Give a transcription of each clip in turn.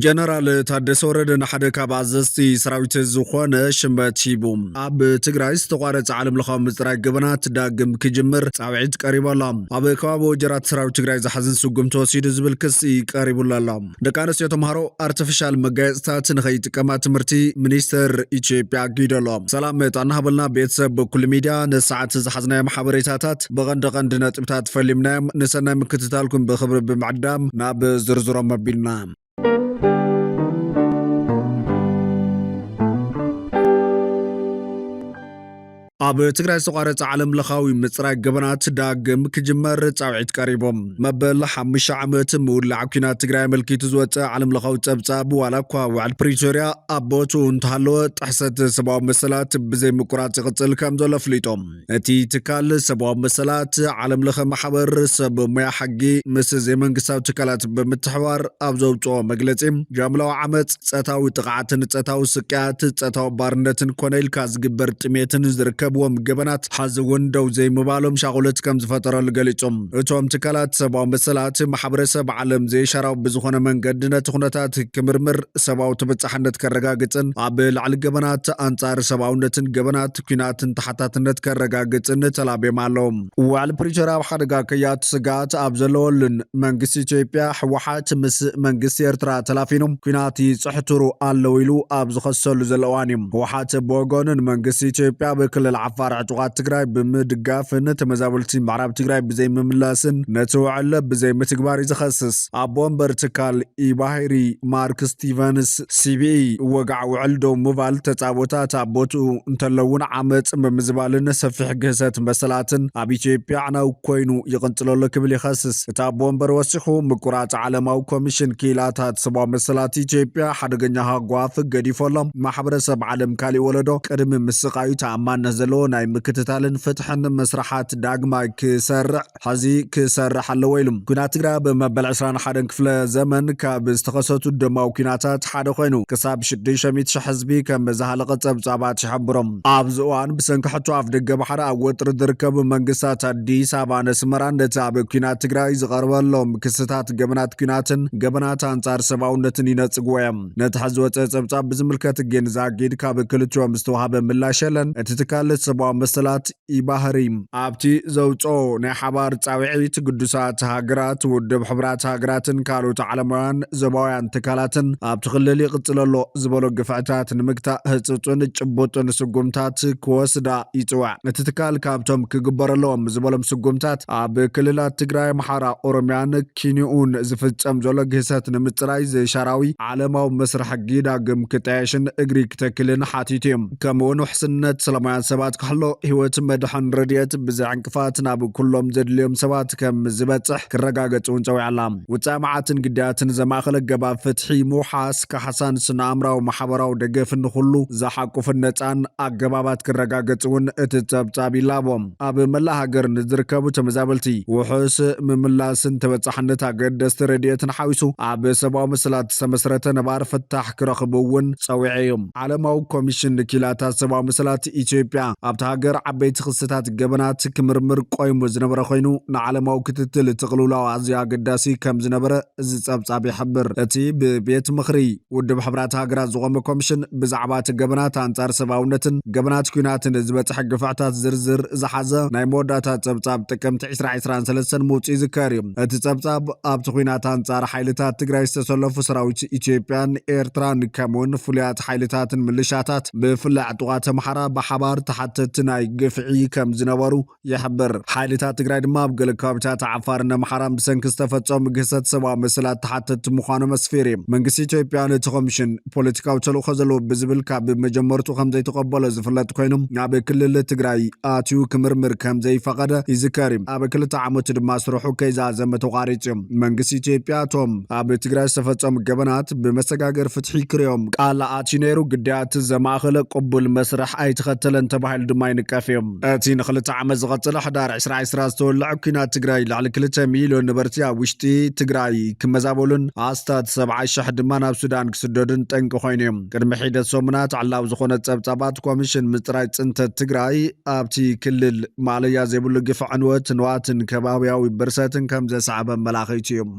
ጀነራል ታደሰ ወረደ ንሓደ ካብ ኣዘዝቲ ሰራዊት ዝኾነ ሽመት ሂቡ ኣብ ትግራይ ዝተቋረፀ ዓለም ለኻዊ ምፅራይ ገበናት ዳግም ክጅምር ፃውዒት ቀሪቡ ኣሎ። ኣብ ከባቢ ወጀራት ሰራዊት ትግራይ ዝሓዝን ስጉም ተወሲዱ ዝብል ክሲ ቀሪቡሉ ኣሎ። ደቂ ኣንስትዮ ተምሃሮ ኣርቲፊሻል መጋየፅታት ንኸይጥቀማ ትምህርቲ ሚኒስተር ኢትዮጵያ ኣጊዱ ኣሎ። ሰላም ጥዕና ሃበልና ቤተሰብ ኩሉ ሚድያ ንሰዓት ዝሓዝናዮ ሓበሬታታት ብቐንዲ ነጥብታት ፈሊምናዮም ንሰናይ ምክትታልኩም ብክብሪ ብምዕዳም ናብ ዝርዝሮም መቢልና ኣብ ትግራይ ዝተቋረፀ ዓለም ለኻዊ ምፅራይ ገበናት ዳግም ክጅመር ፃውዒት ቀሪቦም መበል 5 ዓመት ምውላዕ ኩናት ትግራይ መልኪቱ ዝወፀ ዓለም ለኻዊ ፀብፃብ ዋላ እኳ ውዕል ፕሪቶርያ ኣብ ቦትኡ እንተሃለወ ጥሕሰት ሰብኣዊ መሰላት ብዘይ ምቁራፅ ይቕፅል ከም ዘሎ ኣፍሊጦም እቲ ትካል ሰብኣዊ መሰላት ዓለም ለኸ ማሕበር ሰብ ሞያ ሓጊ ምስ ዘይመንግስታዊ ትካላት ብምትሕባር ኣብ ዘውፅኦ መግለፂ ጃምላዊ ዓመፅ ፀታዊ ጥቕዓትን ፀታዊ ስቅያት ፀታዊ ባርነትን ኮነ ኢልካ ዝግበር ጥሜትን ዝርከብ ወም ገበናት ሓዝውን ደው ዘይምባሎም ሻቁለት ከም ዝፈጠረሉ ገሊፆም እቶም ትካላት ሰብኣዊ መሰላት ማሕበረሰብ ዓለም ዘይሸራው ብዝኾነ መንገዲ ነቲ ኩነታት ክምርምር ሰብኣዊ ተበፃሕነት ከረጋግፅን ኣብ ላዕሊ ገበናት ኣንጻር ሰብኣውነትን ገበናት ኩናትን ተሓታትነት ከረጋግፅን ተላቢዮም ኣለዎም። ውዕል ፕሪቶርያ ኣብ ሓደጋ ከያቱ ስጋት ኣብ ዘለወሉን መንግስቲ ኢትዮጵያ ሕወሓት ምስ መንግስቲ ኤርትራ ተላፊኖም ኩናት ይፅሕትሩ ኣለዉ ኢሉ ኣብ ዝኸሰሉ ዘሎ እዋን እዩ። ሕወሓት ብወገኑን መንግስቲ ኢትዮጵያ ብክልል ዓፋር ዕጡቃት ትግራይ ብምድጋፍ ተመዛበልቲ ምዕራብ ትግራይ ብዘይ ምምላስን ነቲ ውዕል ብዘይ ምትግባር ዝኸስስ ኣብ ወንበር ትካል ኢባሂሪ ማርክ ስቲቨንስ ሲቢኢ ወጋዕ ውዕል ደው ምባል ተፃቦታት ኣብ ቦትኡ እንተለውን ዓመፅ ብምዝባልን ሰፊሕ ግህሰት መሰላትን ኣብ ኢትዮጵያ ዕናው ኮይኑ ይቕንፅለሎ ክብል ይኸስስ። እቲ ኣብ ወንበር ወሲኹ ምቁራፅ ዓለማዊ ኮሚሽን ክኢላታት ሰብኣዊ መሰላት ኢትዮጵያ ሓደገኛ ሃጓፍ ገዲፎሎም ማሕበረሰብ ዓለም ካሊእ ወለዶ ቅድሚ ምስቃዩ ተኣማንነት ዘለዎ ናይ ምክትታልን ፍትሕን መስራሓት ዳግማይ ክሰርሕ ኣለዎ ኢሉ ኩናት ትግራይ ብመበል 21 ክፍለ ዘመን ካብ ዝተኸሰቱ ደማዊ ኩናታት ሓደ ኮይኑ ክሳብ 600,000 ህዝቢ ከም ዝሃለቐ ፀብፃባት ይሕብሮም። ኣብዚ እዋን ብሰንኪ ሕቶ ኣፍ ደገ ባሕሪ ኣብ ወጥሪ ዝርከቡ መንግስታት ኣዲስ ኣበባን ኣስመራን ነቲ ኣብ ኩናት ትግራይ ዝቐርበሎም ክስታት ገበናት ኩናትን ገበናት ኣንጻር ሰብኣውነትን ይነፅግዎ እዮም። ነቲ ሕዚ ወፀ ፀብፃብ ብዝምልከት ግን ዛጊድ ካብ ክልቲኦም ዝተዋሃበ ምላሽ የለን። እቲ ትካል ሰብኣዊ መሰላት ኢባህሪ ኣብቲ ዘውፅኦ ናይ ሓባር ፃውዒት ቅዱሳት ሃገራት ውድብ ሕብራት ሃገራትን ካልኦት ዓለማውያን ዞባውያን ትካላትን ኣብቲ ክልል ይቕፅለሎ ዝበሎ ግፍዕታት ንምግታእ ህፅፅን ጭቡጥን ስጉምታት ክወስዳ ይፅዋዕ። እቲ ትካል ካብቶም ክግበረሎም ዝበሎም ስጉምታት ኣብ ክልላት ትግራይ፣ ኣምሓራ፣ ኦሮምያን ኪንኡን ዝፍፀም ዘሎ ግህሰት ንምፅራይ ዘሻራዊ ዓለማዊ መስርሕ ዳግም ክጣየሽን እግሪ ክተክልን ሓቲቱ እዮም። ከምኡውን ውሕስነት ሰላማውያን ሰባት ክሕሎ ህይወት መድሓን ረድኤት ብዛዕ እንቅፋት ናብ ኩሎም ዘድልዮም ሰባት ከም ዝበፅሕ ክረጋገፅ እውን ፀዊዕላ። ውፃእ መዓትን ግዳያትን ዘማእኸለ ገባብ ፍትሒ ምውሓስ ካሕሳን ስነ ኣእምራዊ ማሕበራዊ ደገፍን ንኩሉ ዝሓቁፍን ነፃን ኣገባባት ክረጋገፅ እውን እቲ ፀብፃብ ይላቦም። ኣብ መላእ ሃገር ንዝርከቡ ተመዛበልቲ ውሑስ ምምላስን ተበፃሕነት ኣገደስቲ ረድኤትን ሓዊሱ ኣብ ሰብኣዊ መሰላት ዝተመስረተ ነባር ፍታሕ ክረኽቡ እውን ፀዊዐ እዮም። ዓለማዊ ኮሚሽን ክኢላታት ሰብኣዊ መሰላት ኢትዮጵያ ኣብቲ ሃገር ዓበይቲ ክስታት ገበናት ክምርምር ቆይሙ ዝነበረ ኮይኑ ንዓለማዊ ክትትል ትቕልውላዊ ኣዝዩ ኣገዳሲ ከም ዝነበረ እዚ ፀብፃብ ይሕብር። እቲ ብቤት ምኽሪ ውድብ ሕብራት ሃገራት ዝቆመ ኮሚሽን ብዛዕባ እቲ ገበናት ኣንጻር ሰብኣውነትን ገበናት ኩናትን ዝበፅሐ ግፍዕታት ዝርዝር ዝሓዘ ናይ መወዳእታ ፀብፃብ ጥቅምቲ 2023 ምውፅኡ ይዝከር እዩ። እቲ ፀብፃብ ኣብቲ ኩናት ኣንጻር ሓይልታት ትግራይ ዝተሰለፉ ሰራዊት ኢትዮጵያን ኤርትራን ከምኡውን ፍሉያት ሓይልታትን ምልሻታት ብፍላይ ዕጡቃት ኣምሓራ ብሓባር ተሓተቲ ናይ ግፍዒ ከም ዝነበሩ ይሕብር። ሓይልታት ትግራይ ድማ ኣብ ገለ ከባቢታት ዓፋርን ኣምሓራን ብሰንኪ ዝተፈፀሙ ግህሰት ሰብኣዊ መሰላት ተሓተቲ ምዃኖም ኣስፊሩ እዩ። መንግስቲ ኢትዮጵያ ነቲ ኮሚሽን ፖለቲካዊ ተልእኮ ዘለዎ ብዝብል ካብ መጀመርቱ ከም ዘይተቀበሎ ዝፍለጥ ኮይኑ ኣብ ክልል ትግራይ ኣትዩ ክምርምር ከም ዘይፈቀደ ይዝከር እዩ። ኣብ ክልተ ዓመቱ ድማ ስርሑ ከይዛዘመ ተቋሪፁ እዩ። መንግስቲ ኢትዮጵያ እቶም ኣብ ትግራይ ዝተፈፀሙ ገበናት ብመሰጋገር ፍትሒ ክርዮም ቃል ኣትዩ ነይሩ ግዳያት ዘማእኸለ ቅቡል መስርሕ ኣይተኸተለን ተባሂሉ ድማ ይንቀፍ እዮም። እቲ ንክልተ ዓመት ዝቐፅለ ሕዳር 2020 ዝተወልዐ ኩናት ትግራይ ላዕሊ 2 ሚልዮን ነበርቲ ኣብ ውሽጢ ትግራይ ክመዛበሉን ኣስታት 70,000 ድማ ናብ ሱዳን ክስደዱን ጠንቂ ኮይኑ እዮም። ቅድሚ ሒደት ሰሙናት ዕላው ዝኾነ ፀብፃባት ኮሚሽን ምፅራይ ፅንተት ትግራይ ኣብቲ ክልል ማለያ ዘይብሉ ግፍዕ ዕንወት ንዋትን ከባቢያዊ ብርሰትን ከም ዘስዓበ መላኺቱ እዮም።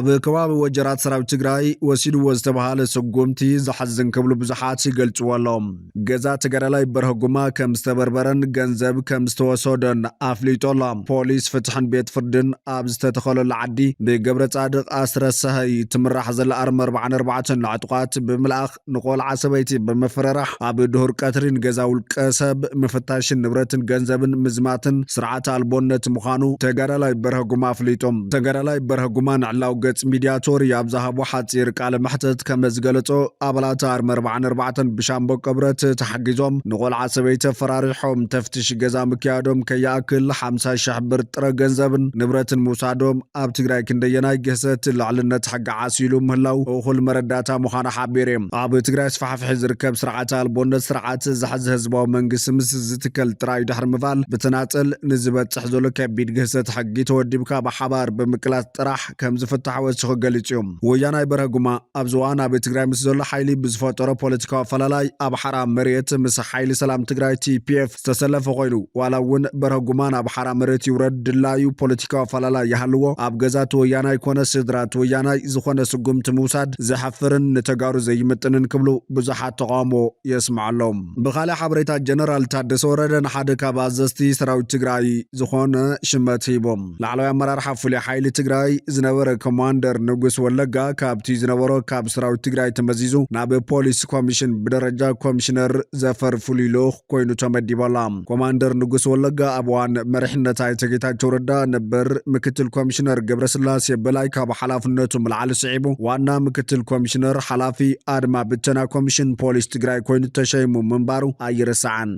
ኣብ ከባቢ ወጀራት ሰራዊት ትግራይ ወሲድዎ ዝተባሃለ ስጉምቲ ዝሓዝን ክብሉ ብዙሓት ይገልጽዎ ኣለዎም። ገዛ ተጋዳላይ በርሀጉማ ከም ዝተበርበረን ገንዘብ ከም ዝተወሰደን ኣፍሊጦላ። ፖሊስ ፍትሕን ቤት ፍርድን ኣብ ዝተተኸለሉ ዓዲ ብገብረ ጻድቕ ኣስረሰሃይ ትምራሕ ዘላ ኣርሚ 44 ዕጡቓት ብምልኣኽ ንቆልዓ ሰበይቲ ብምፍረራሕ ኣብ ድሁር ቀትሪን ገዛ ውልቀ ሰብ ምፍታሽን ንብረትን ገንዘብን ምዝማትን ስርዓት ኣልቦነት ምዃኑ ተጋዳላይ በርሀጉማ ኣፍሊጦም። ተጋዳላይ በርሀጉማ ንዕላው ገጽ ሚድያቶር ኣብ ዝሃቦ ሓፂር ቃለ መሕተት ከም ዝገለጾ ኣባላት ኣርሚ 44 ብሻምበቆ ብረት ተሓጊዞም ንቆልዓ ሰበይቲ ፈራሪሖም ተፍትሽ ገዛ ምክያዶም ከይኣክል 50,000 ብር ጥረ ገንዘብን ንብረትን ምውሳዶም ኣብ ትግራይ ክንደየናይ ገሰት ልዕልነት ሕጊ ዓሲሉ ምህላው እኹል መረዳእታ ምዃኑ ሓቢር እዮም። ኣብ ትግራይ ስፋሕፍሒ ዝርከብ ስርዓት ኣልቦነት ስርዓት ዝሕዚ ህዝባዊ መንግስቲ ምስ ዝትከል ጥራይ ድሕሪ ምባል ብተናፀል ንዝበፅሕ ዘሎ ከቢድ ገሰት ሕጊ ተወዲብካ ብሓባር ብምቅላስ ጥራሕ ከም ዝፍታሕ ወሲኹ ገሊጹ እዮም። ወያናይ በርሀጉማ ኣብ ዝዋን ኣብ ትግራይ ምስ ዘሎ ሓይሊ ብዝፈጠሮ ፖለቲካዊ ኣፈላላይ ኣብ ሓራ መሬት ምስ ሓይሊ ሰላም ትግራይ TPF ዝተሰለፈ ኮይኑ ዋላ እውን በርሀጉማ ናብ ሓራ መሬት ይውረድ ድላዩ ፖለቲካዊ ኣፈላላይ ይሃልዎ ኣብ ገዛት ወያናይ ኮነ ስድራት ወያናይ ዝኾነ ስጉምቲ ምውሳድ ዝሓፍርን ንተጋሩ ዘይምጥንን ክብሉ ብዙሓት ተቃውሞ የስምዓሎም። ብኻልእ ሓበሬታ ጀነራል ታደሰ ወረደ ንሓደ ካብ ኣዘዝቲ ሰራዊት ትግራይ ዝኾነ ሽመት ሂቦም። ላዕለዋይ ኣመራርሓ ፍሉይ ሓይሊ ትግራይ ዝነበረ ኮማንደር ንጉስ ወለጋ ካብቲ ዝነበሮ ካብ ሰራዊት ትግራይ ተመዚዙ ናብ ፖሊስ ኮሚሽን ብደረጃ ኮሚሽነር ዘፈር ፍሉይ ልኡኽ ኮይኑ ተመዲበላ። ኮማንደር ንጉስ ወለጋ ኣብ እዋን መሪሕነት ኣይተ ጌታቸው ረዳ ነበር ምክትል ኮሚሽነር ገብረስላሴ በላይ ካብ ሓላፍነቱ ምልዓሊ ስዒቡ ዋና ምክትል ኮሚሽነር ሓላፊ ኣድማ ብተና ኮሚሽን ፖሊስ ትግራይ ኮይኑ ተሸይሙ ምንባሩ ኣይርስዓን።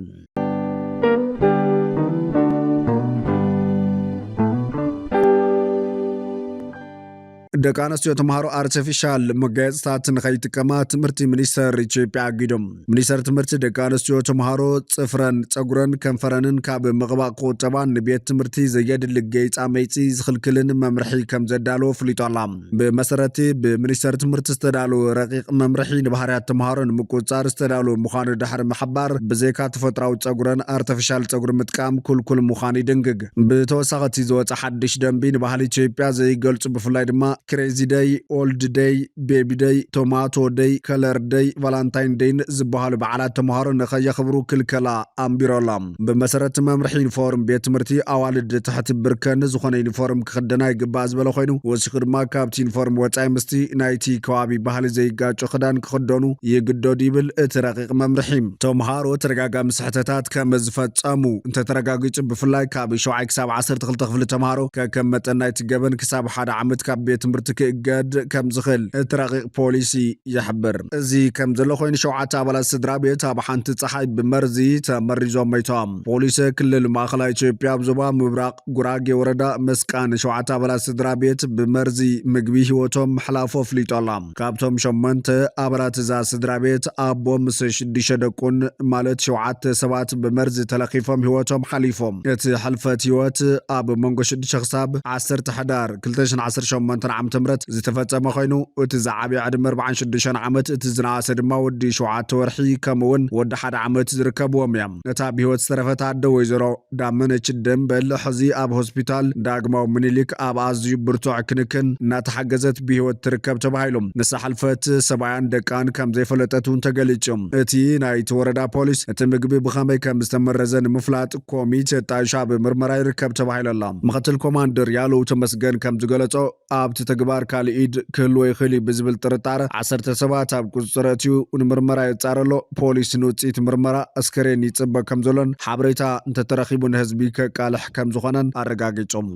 ደቂ ኣንስትዮ ተምሃሮ ኣርቲፊሻል መጋየፅታት ንኸይጥቀማ ትምህርቲ ሚኒስተር ኢትዮጵያ ኣጊዶም። ሚኒስተር ትምህርቲ ደቂ ኣንስትዮ ተምሃሮ ጽፍረን ፀጉረን ከንፈረንን ካብ ምቕባእ ክቁጠባን ንቤት ትምህርቲ ዘየድሊ ገይፃ መይፂ ዝኽልክልን መምርሒ ከም ዘዳለዎ ፍሊጡ ኣላ። ብመሰረቲ ብሚኒስተር ትምህርቲ ዝተዳለወ ረቂቕ መምርሒ ንባህርያት ተምሃሮ ንምቁፅፃር ዝተዳለወ ምዃኑ ድሕሪ ምሕባር ብዘይካ ተፈጥራዊ ፀጉረን ኣርቲፊሻል ፀጉሪ ምጥቃም ኩልኩል ምዃኑ ይድንግግ። ብተወሳኺ እቲ ዝወፀ ሓድሽ ደንቢ ንባህሊ ኢትዮጵያ ዘይገልጹ ብፍላይ ድማ ክሬዚ ደይ፣ ኦልድ ደይ፣ ቤቢ ደይ፣ ቶማቶ ደይ፣ ከለር ደይ፣ ቫላንታይን ደይን ዝበሃሉ በዓላት ተምሃሮ ንኸየኽብሩ ክልከላ ኣንቢሮላ። ብመሰረት መምርሒ ዩኒፎርም ቤት ትምህርቲ ኣዋልድ ትሕቲ ብርከን ዝኾነ ዩኒፎርም ክኽደና ይግባእ ዝበለ ኮይኑ ወሲኹ ድማ ካብቲ ዩኒፎርም ወፃኢ ምስቲ ናይቲ ከባቢ ባህሊ ዘይጋጮ ክዳን ክኽደኑ ይግደዱ ይብል እቲ ረቂቕ መምርሒ። ተምሃሮ ተረጋጋሚ ስሕተታት ከም ዝፈጸሙ እንተተረጋጊጹ ብፍላይ ካብ 7 ክሳብ 12 ክፍሊ ተምሃሮ ከከም መጠን ናይቲ ገበን ክሳብ 1 ዓመት ካብ ቤት ትምህርቲ ክእገድ ከም ዝኽእል እቲ ረቂቕ ፖሊሲ ይሕብር። እዚ ከም ዘሎ ኮይኑ 7 ኣባላት ስድራ ቤት ኣብ ሓንቲ ፀሓይ ብመርዚ ተመሪዞም መይቶም። ፖሊስ ክልል ማእኸላይ ኢትዮጵያ ኣብ ዞባ ምብራቕ ጉራጌ ወረዳ መስቃን 7 ኣባላት ስድራ ቤት ብመርዚ ምግቢ ሂወቶም ምሕላፎ ኣፍሊጡ ኣላ። ካብቶም 8 ኣባላት እዛ ስድራ ቤት ኣቦ ምስ 6 ደቁን ማለት 7 ሰባት ብመርዚ ተለኺፎም ሂወቶም ሓሊፎም። እቲ ሕልፈት ሂወት ኣብ መንጎ 6 ክሳብ 10 ሕዳር 2018 ዓ.ም ዝተፈጸመ ኮይኑ እቲ ዝዓበየ ዕድመ 46 ዓመት እቲ ዝነኣሰ ድማ ወዲ 7 ወርሒ ከምኡውን ወዲ 1 ዓመት ዝርከብዎም እዮም። እታ ብሂወት ዝተረፈት ኣደ ወይዘሮ ዳመነች ደንበል ሕዚ ኣብ ሆስፒታል ዳግማዊ ምኒልክ ኣብ ኣዝዩ ብርቱዕ ክንክን እናተሓገዘት ብሂወት ትርከብ ተባሂሎም ንሳ ሕልፈት ሰብኣያን ደቃን ከም ዘይፈለጠት እውን ተገሊጹ። እቲ ናይቲ ወረዳ ፖሊስ እቲ ምግቢ ብኸመይ ከም ዝተመረዘ ንምፍላጥ ኮሚቴ ጣይሻ ብምርመራ ይርከብ ተባሂሉላ። ምክትል ኮማንደር ያለው ተመስገን ከም ዝገለጾ ኣብቲ ተግባር ካልእ ኢድ ክህልዎ ይኽእል ብዝብል ጥርጣረ 10 ሰባት ኣብ ቁፅጥር ኣትዩ ንምርመራ ይጻረሎ። ፖሊስ ንውፅኢት ምርመራ ኣስከሬን ይጽበ ከም ዘሎን ሓበሬታ እንተተረኺቡ ንህዝቢ ከቃልሕ ከም ዝኾነን ኣረጋጊጾም።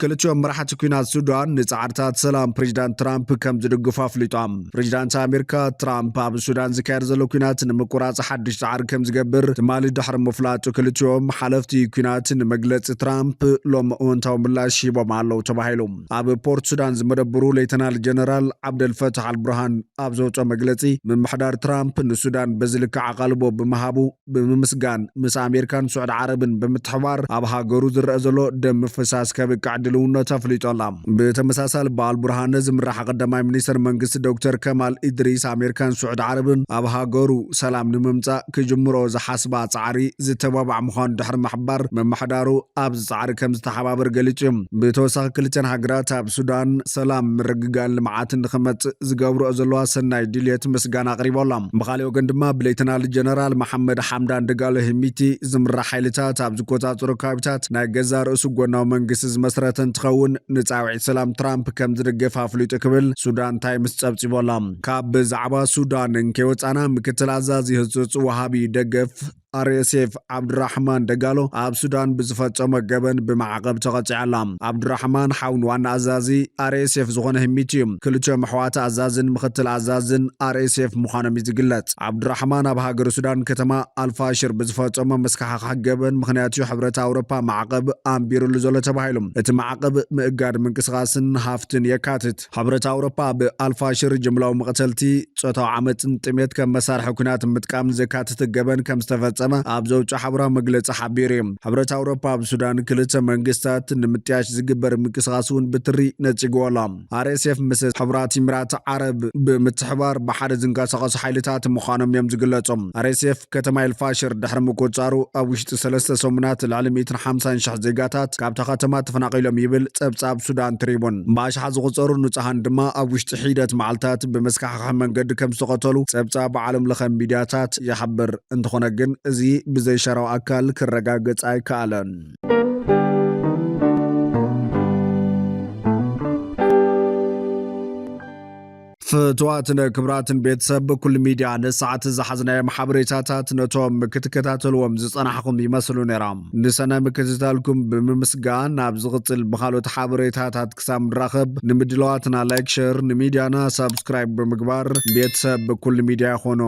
ክልቲኦም መራሕቲ ኩናት ሱዳን ንጻዕርታት ሰላም ፕሬዚዳንት ትራምፕ ከም ዝድግፉ ኣፍሊጦም። ፕሬዚዳንት ኣሜሪካ ትራምፕ ኣብ ሱዳን ዝካየድ ዘሎ ኩናት ንምቁራጽ ሓድሽ ጻዕሪ ከም ዝገብር ትማሊ ድሕሪ ምፍላጡ ክልቲኦም ሓለፍቲ ኩናት ንመግለፂ ትራምፕ ሎም እውንታዊ ምላሽ ሂቦም ኣለዉ ተባሂሉ። ኣብ ፖርት ሱዳን ዝመደብሩ ሌተናል ጀነራል ዓብደልፈታሕ አልቡርሃን ኣብ ዘውፅኦ መግለፂ ምምሕዳር ትራምፕ ንሱዳን በዝልክዕ ኣቓልቦ ብምሃቡ ብምምስጋን ምስ ኣሜሪካን ስዑድ ዓረብን ብምትሕባር ኣብ ሃገሩ ዝረአ ዘሎ ደም ምፍሳስ ከብቅዕ ህልውነቱ ኣፍሊጦላ ብተመሳሳሊ በዓል ዝምራሕ ቀዳማይ ሚኒስትር መንግስቲ ዶክተር ከማል ኢድሪስ ኣሜሪካን ስዑድ ዓረብን ኣብ ሃገሩ ሰላም ንምምጻእ ክጅምሮ ዝሓስባ ጻዕሪ ዝተባባዕ ምዃኑ ድሕሪ ምሕባር መማሕዳሩ ኣብ ጻዕሪ ከም ዝተሓባበር ገሊጹ ብተወሳኺ ክልተን ሃገራት ኣብ ሱዳን ሰላም ምርግጋን ልምዓትን ንኽመጽእ ዝገብርኦ ዘለዋ ሰናይ ድልየት ምስጋና ኣቕሪቦላ ብኻልእ ወገን ድማ ብሌተናል ጀነራል መሐመድ ሓምዳን ደጋሎ ሂሚቲ ዝምራሕ ሓይልታት ኣብ ዝቆጻጸሩ ከባቢታት ናይ ገዛ ርእሱ ጎናዊ መንግስቲ ዝመስረተ እንትኸውን ንጻውዒት ሰላም ትራምፕ ከም ዝድገፍ ኣፍሊጡ ክብል ሱዳን ታይምስ ጸብጺቦላ ካብ ብዛዕባ ሱዳን እንከይወጻና ምክትል ኣዛዚ ህጹጽ ወሃቢ ደገፍ RSF ዓብዱራሕማን ደጋሎ ኣብ ሱዳን ብዝፈጸመ ገበን ብማዕቀብ ተቐፂዓላ ዓብዱራሕማን ሓውን ዋና ኣዛዚ RSF ዝኾነ ህሚቲ ክልቲኦም ኣሕዋት ኣዛዝን ምክትል ኣዛዝን RSF ምዃኖም ዝግለጽ ዓብዱራሕማን ኣብ ሃገር ሱዳን ከተማ ኣልፋሽር ብዝፈጸመ መስካሕኻሕ ገበን ምክንያቱ ሕብረት ኣውሮፓ ማዕቀብ ኣንቢሩሉ ዘሎ ተባሂሉ እቲ ማዕቀብ ምእጋድ ምንቅስቓስን ሃፍትን የካትት ሕብረት ኣውሮፓ ብኣልፋሽር ጅምላዊ መቕተልቲ ጾታዊ ዓመፅን ጥሜት ከም መሳርሒ ኩናት ምጥቃም ዘካትት ገበን ከም ዝተፈጸመ ኣብ ዘውጭ ሓበራ መግለጺ ሓቢሩ ሕብረት ኣውሮፓ ኣብ ሱዳን ክልተ መንግስታት ንምጥያሽ ዝግበር ምንቅስቓስ እውን ብትሪ ነጺግዎላ RSF ምስ ሕብራት ኢሚራት ዓረብ ብምትሕባር ብሓደ ዝንቀሳቐሱ ሓይልታት ምዃኖም እዮም ዝግለጾም RSF ከተማ ኤልፋሽር ድሕሪ ምቁጻሩ ኣብ ውሽጢ 3 ሰሙናት ልዕሊ 150,000 ዜጋታት ካብታ ከተማ ተፈናቒሎም ይብል ጸብጻብ ሱዳን ትሪቡን ብኣሽሓ ዝቑጸሩ ንጹሃን ድማ ኣብ ውሽጢ ሒደት መዓልታት ብመስካሕኻሕ መንገዲ ከም ዝተቐተሉ ጸብጻብ ዓለም ለኸ ሚድያታት ይሕብር እንተኾነ ግን እዚ ብዘይሸራው ኣካል ክረጋገጽ ኣይከኣለን ፍትዋትን ክብራትን ቤተሰብ ኩል ሚድያ ንሰዓት ዝሓዝናዮም ሓበሬታታት ነቶም ክትከታተልዎም ዝጸናሕኩም ይመስሉ ነይሮም ንሰና ምክትታልኩም ብምምስጋን ናብ ዝቕጽል ብኻልኦት ሓበሬታታት ክሳብ ንራኸብ ንምድለዋትና ላይክ ሼር ንሚድያና ሰብስክራይብ ብምግባር ቤተሰብ ኩል ሚድያ ይኹኑ